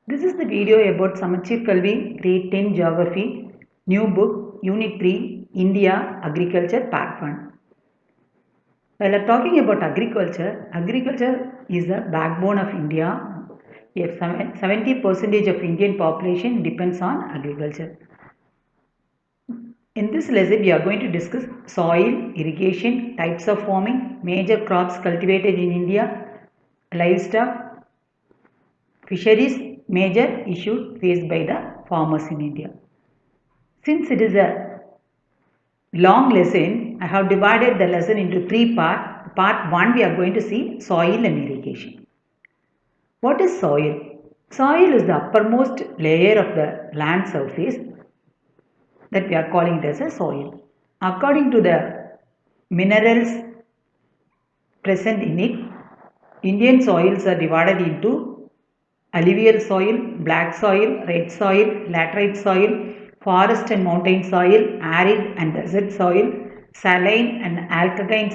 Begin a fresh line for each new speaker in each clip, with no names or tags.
This is the video about Samachir Kalvi, Grade 10 Geography, New Book, Unit 3, India, Agriculture, Part 1. While I'm talking about agriculture, agriculture is the backbone of India. Yes, 70% of Indian population depends on agriculture. In this lesson, we are going to discuss soil, irrigation, types of farming, major crops cultivated in India, livestock, fisheries, major issues faced by the farmers in India. Since it is a long lesson, I have divided the lesson into three parts. Part 1, we are going to see soil and irrigation. What is soil? Soil is the uppermost layer of the land surface that we are calling it as a soil. According to the minerals present in it, Indian soils are divided into alluvial soil, black soil, red soil, laterite soil, forest and mountain soil, arid and desert soil, saline and alkaline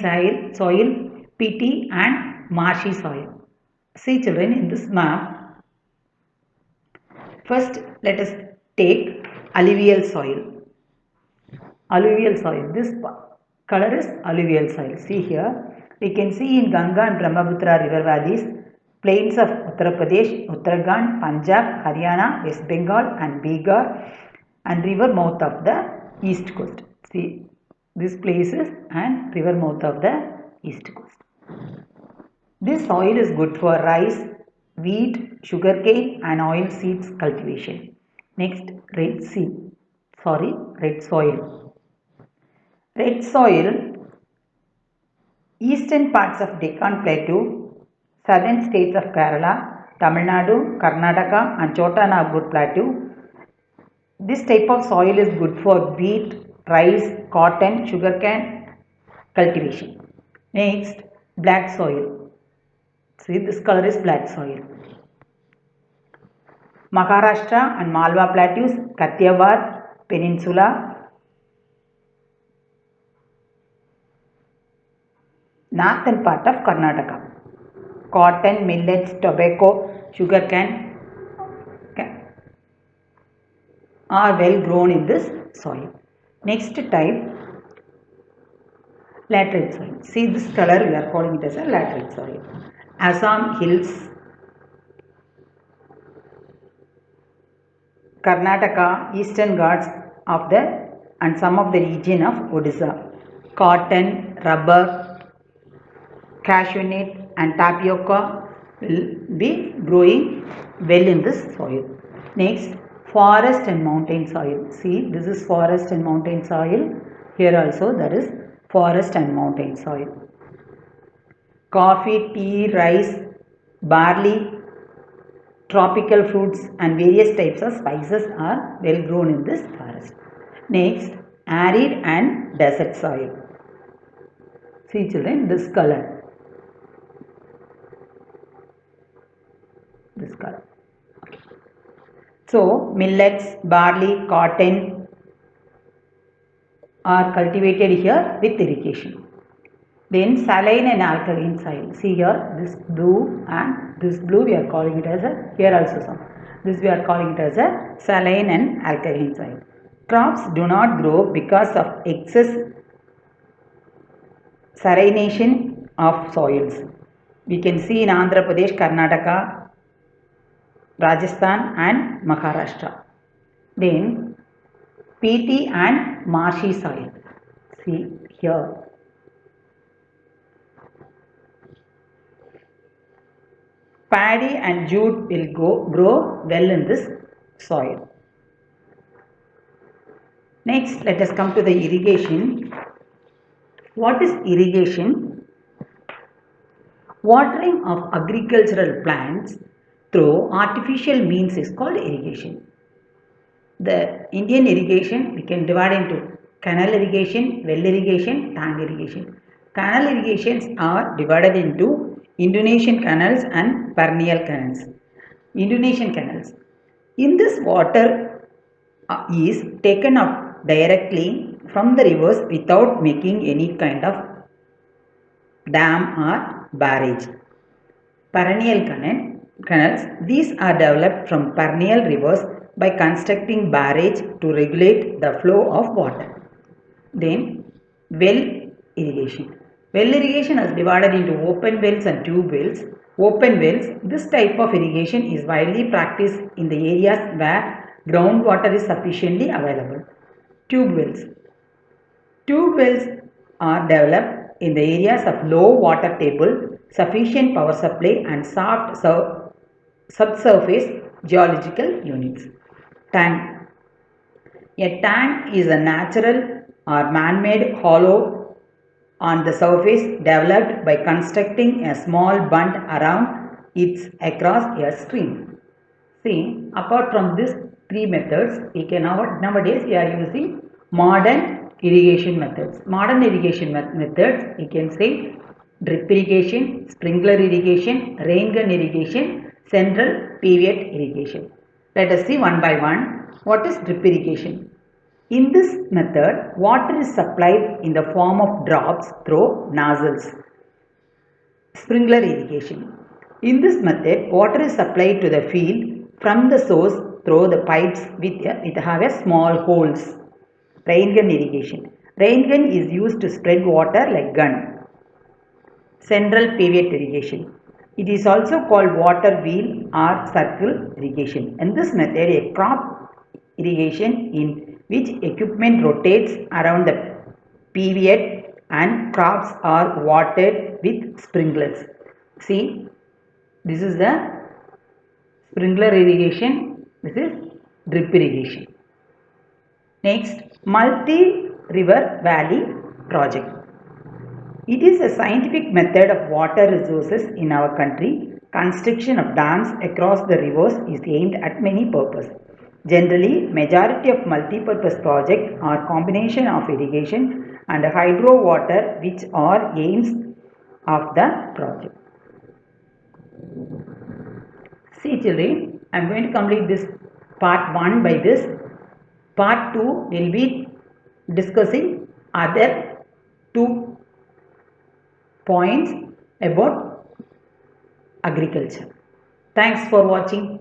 soil, peaty and marshy soil. See children, in this map, first let us take alluvial soil. Alluvial soil, this color is alluvial soil. See here, we can see in Ganga and Brahmaputra river valleys, plains of Uttar Pradesh, Uttarakhand, Punjab, Haryana, West Bengal and Bihar, and river mouth of the east coast. See these places and river mouth of the east coast. This soil is good for rice, wheat, sugarcane and oil seeds cultivation. Next, red soil. Red soil, eastern parts of Deccan Plateau, southern states of Kerala, Tamil Nadu, Karnataka and Chota Nagpur Plateau. This type of soil is good for wheat, rice, cotton, sugarcane cultivation. Next, black soil. See, this color is black soil. Maharashtra and Malwa Plateaus, Kathiawar Peninsula, northern part of Karnataka. Cotton, millets, tobacco, sugarcane are well grown in this soil. Next type, laterite soil. See this color, we are calling it as a laterite soil. Assam hills, Karnataka, eastern Ghats of the and some of the region of Odisha. Cotton, rubber, cashew nut and tapioca will be growing well in this soil. Next, forest and mountain soil. See, this is forest and mountain soil. Here also there is forest and mountain soil. Coffee, tea, rice, barley, tropical fruits and various types of spices are well grown in this forest. Next, arid and desert soil. See children, this color. This color. So, millets, barley, cotton are cultivated here with irrigation. Then saline and alkaline soil. See here, this blue and this blue we are calling it as a, here also some. This we are calling it as a saline and alkaline soil. Crops do not grow because of excess salination of soils. We can see in Andhra Pradesh, Karnataka, Rajasthan and Maharashtra. Then peaty and marshy soil. See here. Paddy and jute will grow well in this soil. Next, let us come to the irrigation. What is irrigation? Watering of agricultural plants through artificial means is called irrigation. The Indian irrigation we can divide into canal irrigation, well irrigation, tank irrigation. Canal irrigations are divided into Indonesian canals and perennial canals. Indonesian canals. In this water is taken up directly from the rivers without making any kind of dam or barrage. Perennial canal. canals. These are developed from perennial rivers by constructing barrage to regulate the flow of water. Then well irrigation. Well irrigation is divided into open wells and tube wells. Open wells, this type of irrigation is widely practiced in the areas where groundwater is sufficiently available. Tube wells. Tube wells are developed in the areas of low water table, sufficient power supply and soft subsurface geological units. Tank. A tank is a natural or man-made hollow on the surface developed by constructing a small bund around it across a stream. See, apart from these three methods, nowadays we are using modern irrigation methods. Modern irrigation methods, you can say drip irrigation, sprinkler irrigation, rain gun irrigation, central pivot irrigation. Let us see one by one. What is drip irrigation? In this method, water is supplied in the form of drops through nozzles. Sprinkler irrigation. In this method, water is supplied to the field from the source through the pipes with have a small holes. Rain gun irrigation. Rain gun is used to spread water like gun. Central pivot irrigation. It is also called water wheel or circle irrigation. In this method, a crop irrigation in which equipment rotates around the pivot and crops are watered with sprinklers. See, this is the sprinkler irrigation, this is drip irrigation. Next, multi-river valley project. It is a scientific method of water resources in our country. Construction of dams across the rivers is aimed at many purposes. Generally, majority of multi-purpose projects are combination of irrigation and hydro water, which are aims of the project. See children, I am going to complete this part 1 by this. Part 2 will be discussing other 2 points about agriculture. Thanks for watching.